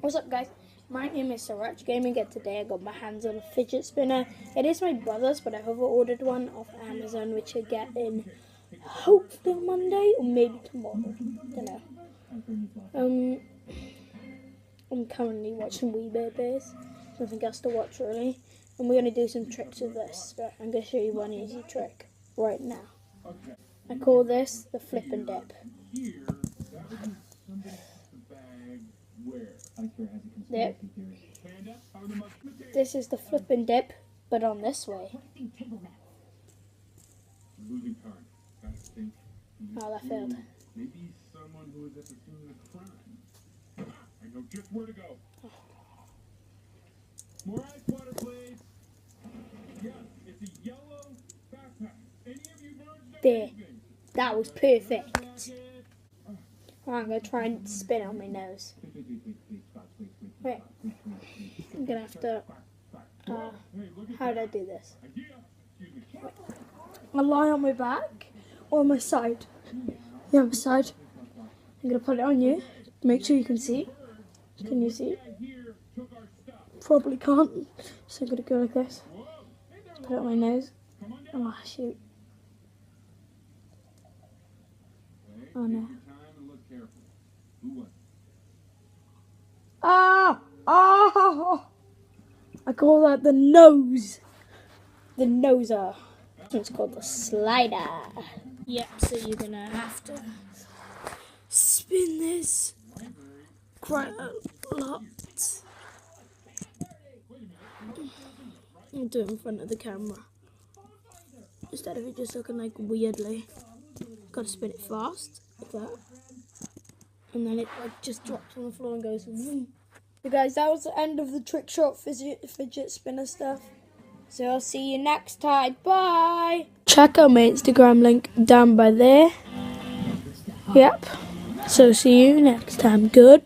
What's up, guys? My name is Sriracha Gaming, and today I got my hands on a fidget spinner. It is my brother's, but I've ordered one off Amazon, which I get in hopefully on Monday or maybe tomorrow. Don't know. I'm currently watching Wee Bears. Nothing else to watch really. And we're gonna do some tricks with this, but I'm gonna show you one easy trick right now. I call this the flip and dip. There. This is the flip and dip, but on this way. Oh, that failed. Maybe someone who is at the scene of crime. I know just where to go. More ice water, please. Yes, it's a yellow backpack. Any of you birds know anything? That was perfect. I'm going to try and spin on my nose. Wait. I'm going to have to... how do I do this? I lie on my back or on my side. The other side. I'm going to put it on you. Make sure you can see. Can you see? Probably can't. So I'm going to go like this. Put it on my nose. Oh, shoot. Oh, no. Ah! Oh! I call that the nose. The noser. This one's called the slider. Yep, so you're gonna have to spin this quite a lot. I'll do it in front of the camera instead of it just looking like weirdly. Gotta spin it fast, like that. And then it like just drops on the floor and goes vroom. So guys, that was the end of the trick shot fidget spinner stuff. So I'll see you next time. Bye! Check out my Instagram link down by there. Yep. So see you next time. Good.